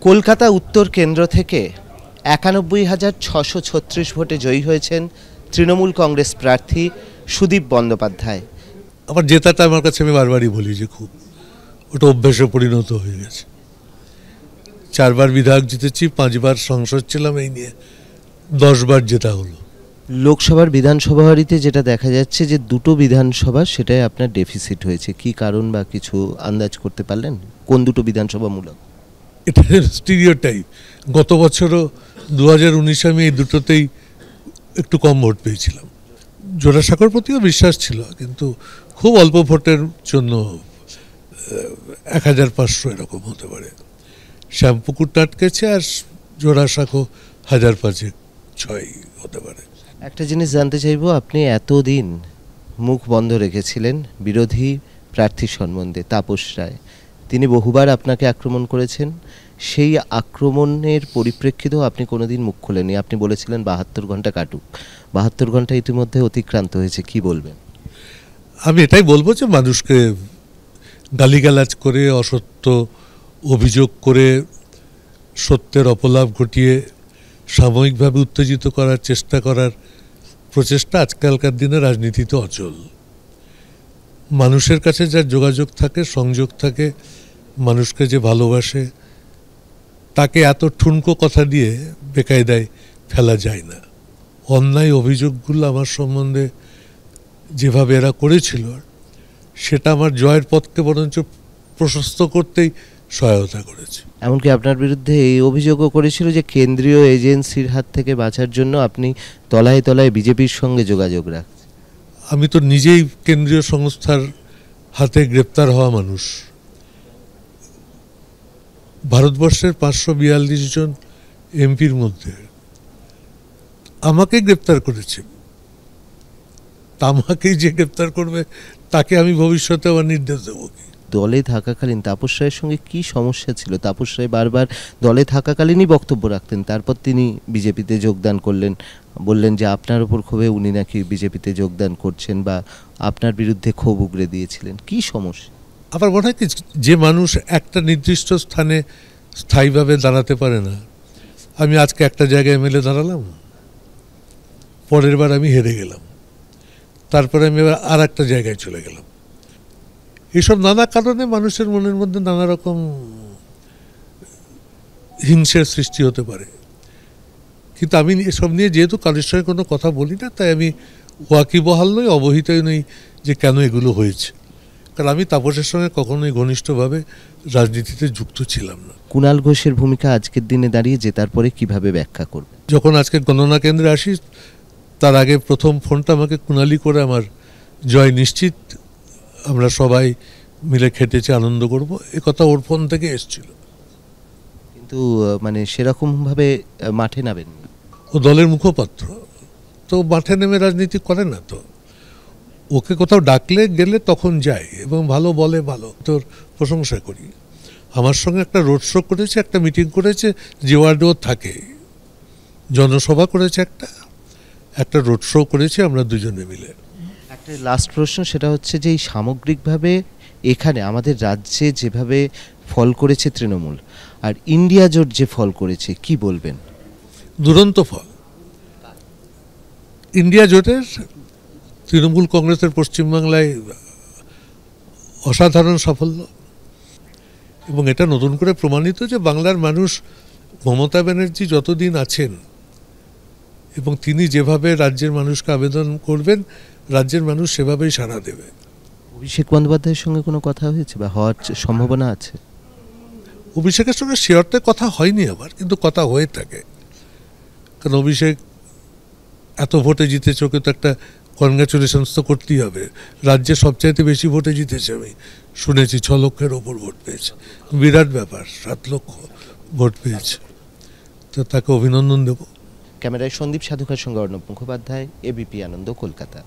কলকাতা উত্তর কেন্দ্র থেকে ৯১,৬৩৬ ভোটে জয়ী হয়েছেন তৃণমূল কংগ্রেস প্রার্থী সুদীপ বন্দ্যোপাধ্যায়। আমার জেতাটা আমার কাছে আমি বারবারই বলি যে খুব ওটা অভ্যাসে পরিণত হয়ে গেছে। 4 বার বিধায়ক জিতেছি, 5 বার সংসদ ছিলাম, এই নিয়ে 10 বার জেতা হলো। লোকসভার বিধানসভাতে যেটা দেখা যাচ্ছে যে দুটো বিধানসভা সেটাই আপনার ডেফিসিট হয়েছে, কি কারণ বা কিছু আন্দাজ করতে পারলেন? কোন দুটো বিধানসভা মূলক? এটা স্টিরিওটাইপ। গত বছরও 2019 আমি এই দুটোতেই একটু কম ভোট পেয়েছিলাম। জোড়াসাঁকোর প্রতিও বিশ্বাস ছিল, কিন্তু খুব অল্প ভোটের জন্য 1500 এরকম হতে পারে। শ্যামপুকুরটা আটকেছে, আর জোড়াসাঁকো 1500-6 হতে পারে। একটা জিনিস জানতে চাইবো, আপনি এতদিন মুখ বন্ধ রেখেছিলেন বিরোধী প্রার্থী সম্বন্ধে। তাপস রায়, তিনি বহুবার আপনাকে আক্রমণ করেছেন, সেই আক্রমণের পরিপ্রেক্ষিতেও আপনি কোনোদিন মুখ খোলেননি। আপনি বলেছিলেন 72 ঘন্টা কাটুক, 72 ঘন্টা ইতিমধ্যে অতিক্রান্ত হয়েছে, কি বলবেন? আমি এটাই বলবো যে মানুষকে গালিগালাজ করে, অসত্য অভিযোগ করে, সত্যের অপলাপ ঘটিয়ে সাময়িকভাবে উত্তেজিত করার চেষ্টা করার প্রচেষ্টা আজকালকার দিনে রাজনীতিতে অচল। মানুষের কাছে যার যোগাযোগ থাকে, সংযোগ থাকে, মানুষকে যে ভালোবাসে, তাকে এত ঠুনকো কথা দিয়ে বেকায়দায় ফেলা যায় না। অন্যায় অভিযোগগুলো আমার সম্বন্ধে যেভাবে এরা করেছিল, সেটা আমার জয়ের পথকে বরঞ্চ প্রশস্ত করতেই সহায়তা করেছে। এমনকি আপনার বিরুদ্ধে এই অভিযোগও করেছিল যে কেন্দ্রীয় এজেন্সির হাত থেকে বাঁচার জন্য আপনি তলায় তলায় বিজেপির সঙ্গে যোগাযোগ রাখছেন। আমি তো নিজেই কেন্দ্রীয় সংস্থার হাতে গ্রেপ্তার হওয়া মানুষ। ভারতবর্ষের 542 জন এমপির মধ্যে আমাকে গ্রেপ্তার করেছে। আমাকেই যে গ্রেপ্তার করবে তাকে আমি ভবিষ্যতে আবার নির্দেশ দেবো কি? দলে থাকাকালীন তাপস রায়ের সঙ্গে কি সমস্যা ছিল? তাপস রায় বারবার দলে থাকাকালীনই বক্তব্য রাখতেন, তারপর তিনি বিজেপিতে যোগদান করলেন, বললেন যে আপনার ওপর ক্ষোভে উনি নাকি বিজেপিতে যোগদান করছেন বা আপনার বিরুদ্ধে ক্ষোভ উগরে দিয়েছিলেন। কি সমস্যা? আবার মনে হয় কি, যে মানুষ একটা নির্দিষ্ট স্থানে স্থায়ীভাবে দাঁড়াতে পারে না। আমি আজকে একটা জায়গায় এমএলএ দাঁড়ালাম, পরের বার আমি হেরে গেলাম, তারপরে আমি এবার আর একটা জায়গায় চলে গেলাম। এইসব নানা কারণে মানুষের মনের মধ্যে নানা রকম হিংসার সৃষ্টি হতে পারে। কিন্তু আমি এসব নিয়ে যেহেতু কারোর সঙ্গে কোনো কথা বলি না, তাই আমি ওয়াকিবহাল নই, অবহিতই নই যে কেন এগুলো হয়েছে। কারণ আমি তাপসের সঙ্গে কখনোই ঘনিষ্ঠভাবে রাজনীতিতে যুক্ত ছিলাম না। কুণাল ঘোষের ভূমিকা আজকের দিনে দাঁড়িয়ে জেতার পরে কিভাবে ব্যাখ্যা করবে? যখন আজকে গণনা কেন্দ্রে আসি, তার আগে প্রথম ফোনটা আমাকে কুণালি করে আমার জয় নিশ্চিত, আমরা সবাই মিলে খেটেছে, আনন্দ করব, এ কথা ওর ফোন থেকে এসছিল। কিন্তু মানে সেরকমভাবে মাঠে নামেন না। ও দলের মুখপাত্র, তো মাঠে নেমে রাজনীতি করে না। তো ওকে কোথাও ডাকলে গেলে তখন যায় এবং ভালো বলে, ভালো, তোর প্রশংসা করি। আমার সঙ্গে একটা রোড শো করেছে, একটা মিটিং করেছে, যে ওয়ার্ডেও থাকে, জনসভা করেছে, একটা রোড শো করেছে আমরা দুজনে মিলে। একটা লাস্ট প্রশ্ন, সেটা হচ্ছে যে এই সামগ্রিকভাবে এখানে আমাদের রাজ্যে যেভাবে ফল করেছে তৃণমূল, আর ইন্ডিয়া জোট যে ফল করেছে, কি বলবেন? দুরন্ত ফল। ইন্ডিয়া জোটের তৃণমূল কংগ্রেসের পশ্চিমবাংলায় অসাধারণ সাফল্য, এবং এটা নতুন করে প্রমাণিত যে বাংলার মানুষ মমতা ব্যানার্জি যতদিন আছেন এবং তিনি যেভাবে রাজ্যের মানুষকে আবেদন করবেন, রাজ্যের মানুষ সেভাবেই সাড়া দেবে। অভিষেক বন্দ্যোপাধ্যায়ের সঙ্গে কোনো কথা হয়েছে বা হওয়ার সম্ভাবনা আছে? অভিষেকের সঙ্গে শেয়ারতে কথা হয়নি আমার, কিন্তু কথা হয়ে থাকে। কারণ অভিষেক এত ভোটে জিতেছে, ওকে তো একটা কনগ্রাচুলেশনস তো করতেই হবে। রাজ্যে সবচাইতে বেশি ভোটে জিতেছে, আমি শুনেছি 6 লক্ষের ওপর ভোট পেয়েছে, বিরাট ব্যাপার। 7 লক্ষ ভোট পেয়েছে, তো তাকে অভিনন্দন দেব। ক্যামেরায় সন্দীপ সাধুকার সঙ্গে অর্ণব মুখোপাধ্যায়, এবিপি আনন্দ, কলকাতা।